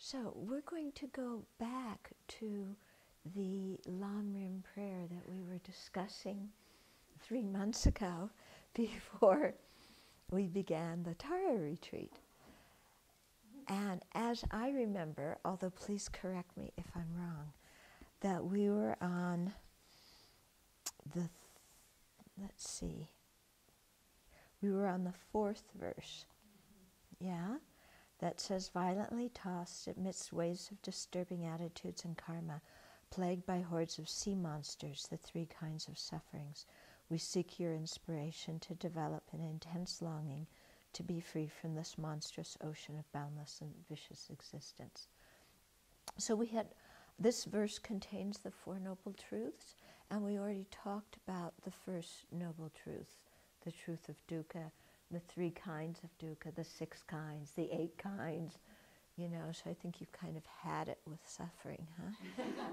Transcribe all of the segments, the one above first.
So we're going to go back to the Lamrim prayer that we were discussing 3 months ago before we began the Tara retreat. And as I remember, although please correct me if I'm wrong, that we were on the, let's see, we were on the 4th verse, yeah? That says, violently tossed amidst waves of disturbing attitudes and karma, plagued by hordes of sea monsters, the 3 kinds of sufferings, we seek your inspiration to develop an intense longing to be free from this monstrous ocean of boundless and vicious existence. So this verse contains the 4 noble truths, and we already talked about the first noble truth, the truth of dukkha, the 3 kinds of dukkha, the 6 kinds, the 8 kinds, you know, so I think you've kind of had it with suffering,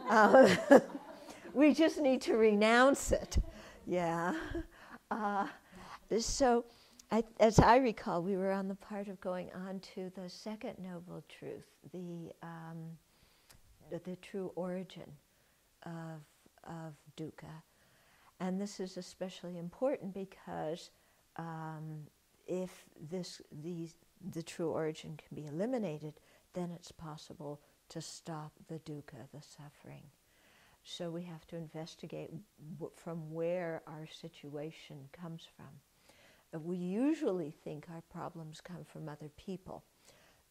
huh? We just need to renounce it, yeah. So, as I recall, we were on the part of going on to the second noble truth, the true origin of dukkha. And this is especially important because if the true origin can be eliminated, then it's possible to stop the dukkha, the suffering. So we have to investigate from where our situation comes from. We usually think our problems come from other people.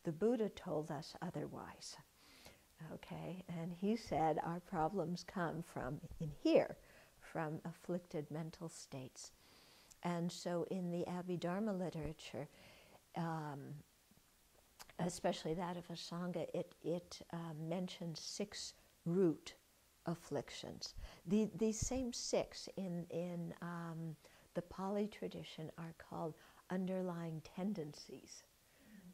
The Buddha told us otherwise, okay? And he said our problems come from in here, from afflicted mental states. And so in the Abhidharma literature, especially that of Asanga, it mentions 6 root afflictions. These same 6 in the Pali tradition are called underlying tendencies,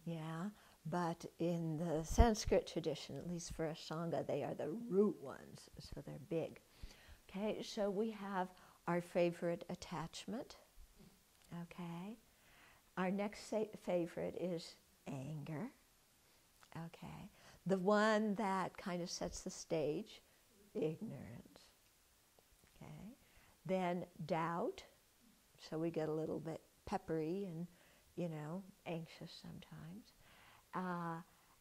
yeah? But in the Sanskrit tradition, at least for Asanga, they are the root ones, so they're big. Okay, so we have our favorite attachment, okay? Our next favorite is anger, okay? The one that kind of sets the stage, ignorance, okay? Then doubt, so we get a little bit peppery and, you know, anxious sometimes.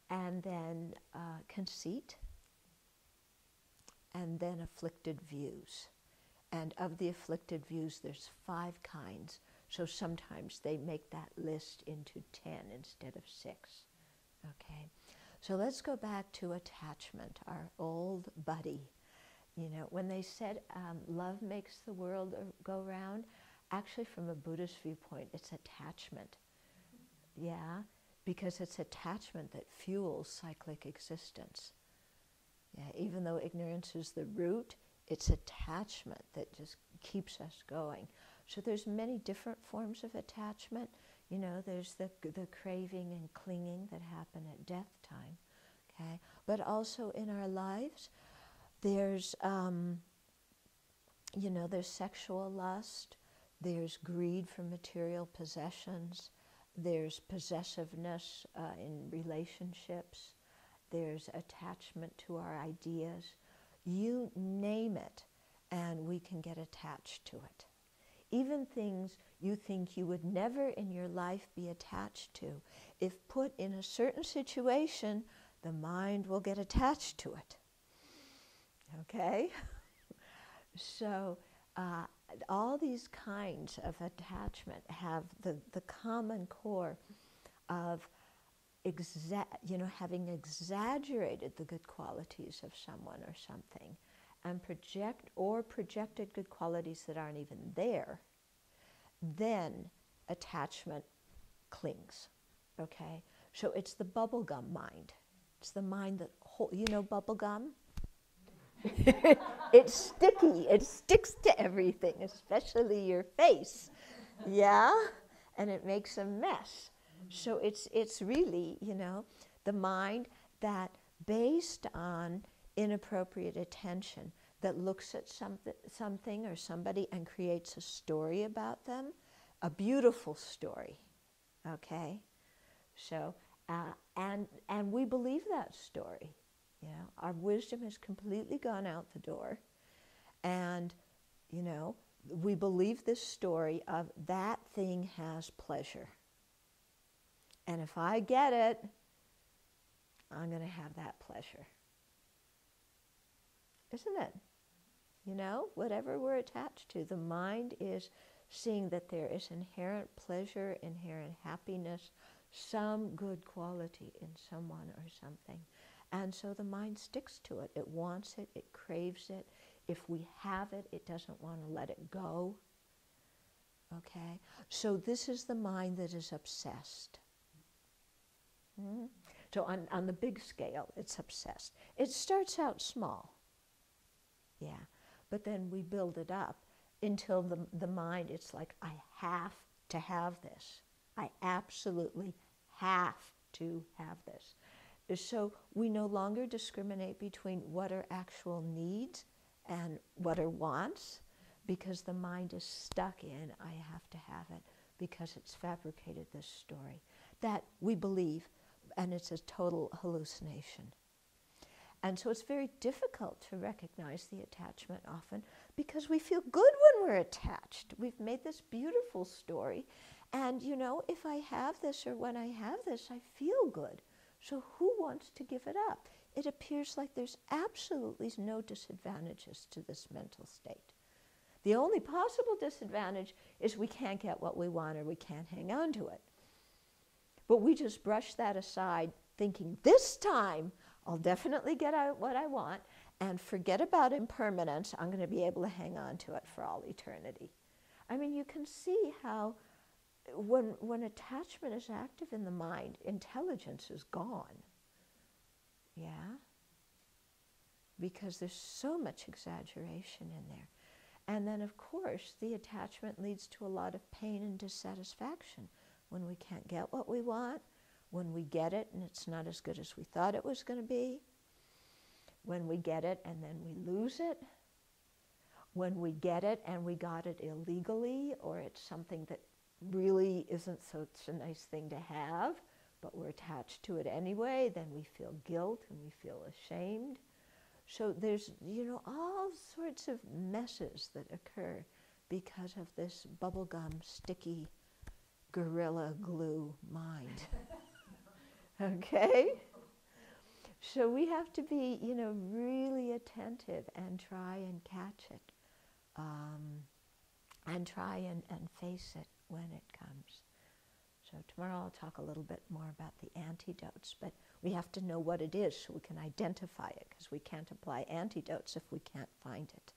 And then conceit, and then afflicted views. And of the afflicted views, there's 5 kinds. So sometimes they make that list into 10 instead of 6. Okay, so let's go back to attachment, our old buddy. You know, when they said love makes the world go round, actually from a Buddhist viewpoint, it's attachment. Yeah, because it's attachment that fuels cyclic existence. Yeah, even though ignorance is the root, it's attachment that just keeps us going. So there's many different forms of attachment. You know, there's the craving and clinging that happen at death time, okay? But also in our lives, there's, you know, there's sexual lust, there's greed for material possessions, there's possessiveness in relationships, there's attachment to our ideas. You name it, and we can get attached to it. Even things you think you would never in your life be attached to, if put in a certain situation, the mind will get attached to it. Okay? So all these kinds of attachment have the common core of having exaggerated the good qualities of someone or something, and projected good qualities that aren't even there, then attachment clings, okay? So it's the bubblegum mind. It's the mind that, you know bubblegum? It's sticky, it sticks to everything, especially your face, yeah? And it makes a mess. So it's really, you know, the mind that, based on inappropriate attention, that looks at something or somebody and creates a story about them, a beautiful story, okay? So, And we believe that story. You know, our wisdom has completely gone out the door, and you know, we believe this story of that thing has pleasure, and if I get it, I'm going to have that pleasure. Isn't it? You know, whatever we're attached to, the mind is seeing that there is inherent pleasure, inherent happiness, some good quality in someone or something. And so the mind sticks to it. It wants it, it craves it. If we have it, it doesn't want to let it go. Okay? So this is the mind that is obsessed. So on the big scale, it's obsessed. It starts out small. Yeah. But then we build it up until the mind, it's like, I have to have this. I absolutely have to have this. So we no longer discriminate between what are actual needs and what are wants, because the mind is stuck in, I have to have it, because it's fabricated this story that we believe, and it's a total hallucination. And so it's very difficult to recognize the attachment often, because we feel good when we're attached. We've made this beautiful story, and you know, if I have this or when I have this, I feel good. So who wants to give it up? It appears like there's absolutely no disadvantages to this mental state. The only possible disadvantage is we can't get what we want, or we can't hang on to it. But we just brush that aside, thinking this time I'll definitely get out what I want, and forget about impermanence. I'm going to be able to hang on to it for all eternity. I mean, you can see how when attachment is active in the mind, intelligence is gone. Yeah? Because there's so much exaggeration in there. And then, of course, the attachment leads to a lot of pain and dissatisfaction when we can't get what we want, when we get it and it's not as good as we thought it was going to be, when we get it and then we lose it, when we get it and we got it illegally, or it's something that really isn't such a nice thing to have, but we're attached to it anyway, then we feel guilt and we feel ashamed. So there's, you know, all sorts of messes that occur because of this bubblegum, sticky, gorilla glue mind. Okay? So we have to be, you know, really attentive and try and catch it, and try and face it when it comes. So tomorrow I'll talk a little bit more about the antidotes, but we have to know what it is so we can identify it, because we can't apply antidotes if we can't find it.